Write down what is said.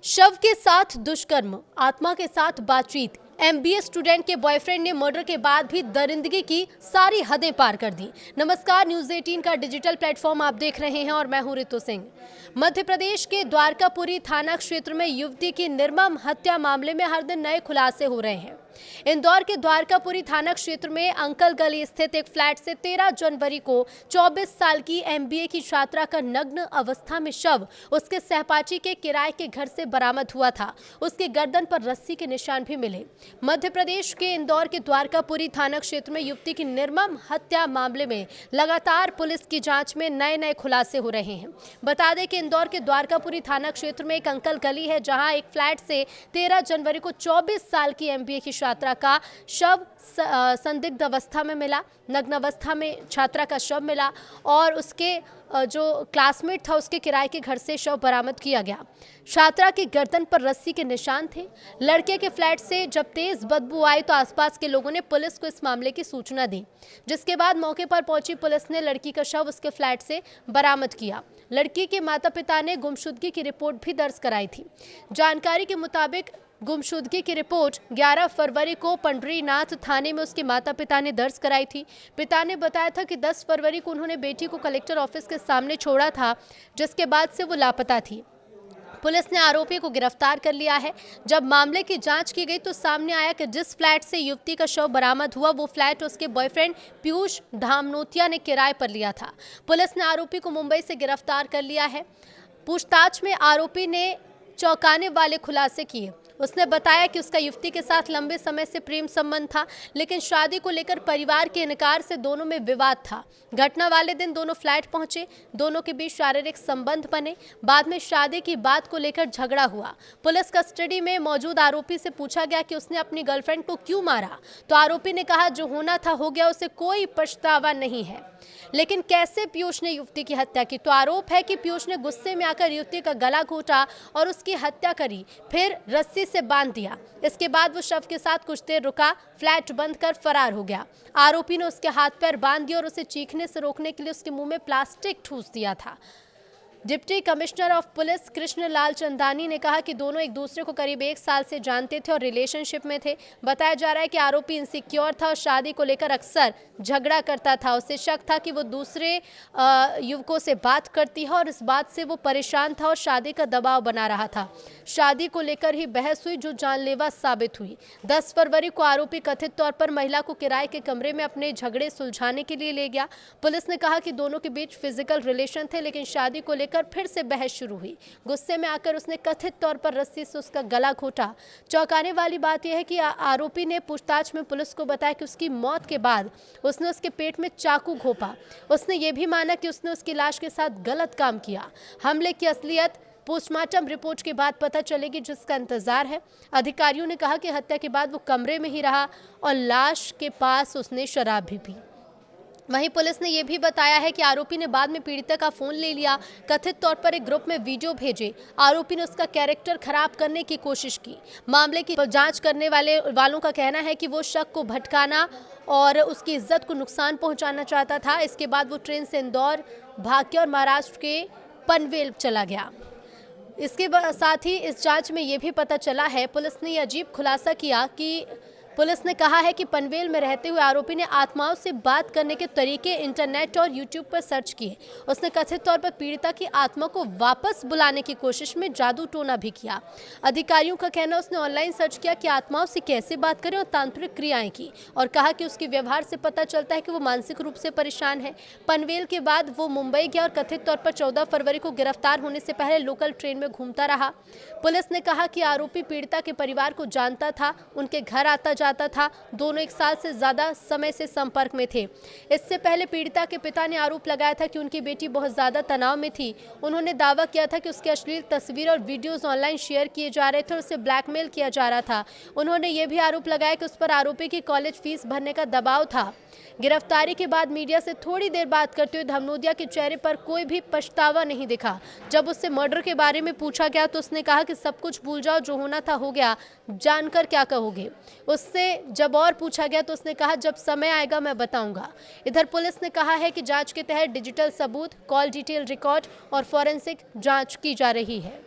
शव के साथ दुष्कर्म, आत्मा के साथ बातचीत। एमबीए स्टूडेंट के बॉयफ्रेंड ने मर्डर के बाद भी दरिंदगी की सारी हदें पार कर दी। नमस्कार, न्यूज़ 18 का डिजिटल प्लेटफॉर्म आप देख रहे हैं और मैं हूं रितु सिंह। मध्य प्रदेश के द्वारकापुरी थाना क्षेत्र में युवती की निर्मम हत्या मामले में हर दिन नए खुलासे हो रहे हैं। इंदौर के द्वारकापुरी थाना क्षेत्र में अंकल गली स्थित एक फ्लैट से 13 जनवरी को 24 साल की एमबीए की छात्रा का नग्न अवस्था में शव उसके सहपाठी के किराए के घर से बरामद हुआ था। उसके गर्दन पर रस्सी के निशान भी मिले। मध्य प्रदेश के इंदौर के द्वारकापुरी थाना क्षेत्र में युवती की निर्मम हत्या मामले में लगातार पुलिस की जांच में नए खुलासे हो रहे हैं। बता दें कि इंदौर के द्वारकापुरी थाना क्षेत्र में एक अंकल गली है, जहां एक फ्लैट से 13 जनवरी को 24 साल की एमबीए की छात्रा का शव संदिग्ध अवस्था में मिला। नग्न अवस्था में छात्रा का शव मिला और उसके जो क्लासमेट था उसके किराए के घर से शव बरामद किया गया। छात्रा की गर्दन पर रस्सी के निशान थे। लड़के के फ्लैट से जब तेज बदबू आई तो आसपास के लोगों ने पुलिस को इस मामले की सूचना दी, जिसके बाद मौके पर पहुंची पुलिस ने लड़की का शव उसके फ्लैट से बरामद किया। लड़की के माता पिता ने गुमशुदगी की रिपोर्ट भी दर्ज कराई थी। जानकारी के मुताबिक गुमशुदगी की रिपोर्ट 11 फरवरी को पंडरीनाथ थाने में उसके माता पिता ने दर्ज कराई थी। पिता ने बताया था कि 10 फरवरी को उन्होंने बेटी को कलेक्टर ऑफिस के सामने छोड़ा था, जिसके बाद से वो लापता थी। पुलिस ने आरोपी को गिरफ्तार कर लिया है। जब मामले की जांच की गई तो सामने आया कि जिस फ्लैट से युवती का शव बरामद हुआ वो फ्लैट उसके बॉयफ्रेंड पीयूष धामनोतिया ने किराए पर लिया था। पुलिस ने आरोपी को मुंबई से गिरफ्तार कर लिया है। पूछताछ में आरोपी ने चौंकाने वाले खुलासे किए। उसने बताया कि उसका युवती के साथ लंबे समय से प्रेम संबंध था, लेकिन शादी को लेकर परिवार के इनकार से दोनों में विवाद था। घटना वाले दिन दोनों फ्लैट पहुंचे, दोनों के बीच शारीरिक संबंध बने। बाद में शादी की बात को लेकर झगड़ा हुआ। पुलिस कस्टडी में मौजूद आरोपी से पूछा गया कि उसने अपनी गर्लफ्रेंड को क्यों मारा, तो आरोपी ने कहा जो होना था हो गया, उसे कोई पछतावा नहीं है। लेकिन कैसे पीयूष ने युवती की हत्या की, तो आरोप है कि पीयूष ने गुस्से में आकर युवती का गला घोटा और उसकी हत्या करी, फिर रस्सी से बांध दिया। इसके बाद वो शव के साथ कुछ देर रुका, फ्लैट बंद कर फरार हो गया। आरोपी ने उसके हाथ पैर बांध दिए और उसे चीखने से रोकने के लिए उसके मुंह में प्लास्टिक ठूस दिया था। Deputy commissioner of police Krishan Lal Chandani ने कहा कि दोनों एक दूसरे को करीब 1 साल से जानते थे और रिलेशनशिप में थे। बताया जा रहा है कि आरोपी इनसिक्योर था और शादी को लेकर अक्सर झगड़ा करता था। उसे शक था कि वो दूसरे युवकों से बात करती है और इस बात से वो परेशान था और शादी का दबाव बना रहा था। शादी को लेकर ही बहस हुई जो जानलेवा साबित हुई। 10 फरवरी को आरोपी कथित तौर पर महिला को किराए के कमरे में अपने झगड़े सुलझाने के लिए ले गया। पुलिस ने कहा कि दोनों के बीच फिजिकल रिलेशन थे, लेकिन शादी को लेकर फिर से बहस शुरू हुई। गुस्से में आकर उसने कथित तौर पर रस्सी से उसका गला घोटा। चौंकाने वाली बात यह है कि आरोपी ने पूछताछ में पुलिस को बताया कि उसकी मौत के बाद उसने उसके पेट में चाकू घोंपा। उसने ये भी माना कि उसने उसकी लाश के साथ गलत काम किया। हमले की असलियत पोस्टमार्टम रिपोर्ट के बाद पता चलेगी, जिसका इंतजार है। अधिकारियों ने कहा कि हत्या के बाद वो कमरे में ही रहा और लाश के पास उसने शराब भी पी। वहीं पुलिस ने यह भी बताया है कि आरोपी ने बाद में पीड़िता का फोन ले लिया, कथित तौर पर एक ग्रुप में वीडियो भेजे। आरोपी ने उसका कैरेक्टर खराब करने की कोशिश की। मामले की जांच करने वालों का कहना है कि वो शक को भटकाना और उसकी इज्जत को नुकसान पहुंचाना चाहता था। इसके बाद वो ट्रेन से इंदौर भाग के और महाराष्ट्र के पनवेल चला गया। इसके साथ ही इस जांच में ये भी पता चला है, पुलिस ने यह अजीब खुलासा किया कि पुलिस ने कहा है कि पनवेल में रहते हुए आरोपी ने आत्माओं से बात करने के तरीके इंटरनेट और यूट्यूब पर सर्च किए। उसने कथित तौर पर पीड़िता की आत्मा को वापस बुलाने की कोशिश में जादू टोना भी किया। अधिकारियों का कहना, उसने ऑनलाइन सर्च किया कि आत्माओं से कैसे बात करें और तांत्रिक क्रियाएं की, और कहा कि उसके व्यवहार से पता चलता है कि वो मानसिक रूप से परेशान है। पनवेल के बाद वो मुंबई गया और कथित तौर पर 14 फरवरी को गिरफ्तार होने से पहले लोकल ट्रेन में घूमता रहा। पुलिस ने कहा कि आरोपी पीड़िता के परिवार को जानता था, उनके घर आता जाता था। दोनों 1 साल से ज्यादा समय से संपर्क में थे। इससे पहले पीड़िता के पिता ने आरोप लगाया था कि उनकी बेटी बहुत ज्यादा तनाव में थी। उन्होंने दावा किया था कि उसकी अश्लील तस्वीर और वीडियोस ऑनलाइन शेयर किए जा रहे थे और उसे ब्लैकमेल किया जा रहा था। उन्होंने ये भी आरोप लगाया कि उस पर आरोपी की कॉलेज फीस भरने का दबाव था। गिरफ्तारी के बाद मीडिया से थोड़ी देर बात करते हुए धामनोतिया के चेहरे पर कोई भी पछतावा नहीं दिखा। जब उससे मर्डर के बारे में पूछा गया तो उसने कहा कि सब कुछ भूल जाओ, जो होना था हो गया, जानकर क्या कहोगे। उससे जब और पूछा गया तो उसने कहा जब समय आएगा मैं बताऊंगा। इधर पुलिस ने कहा है कि जांच के तहत डिजिटल सबूत, कॉल डिटेल रिकॉर्ड और फॉरेंसिक जांच की जा रही है।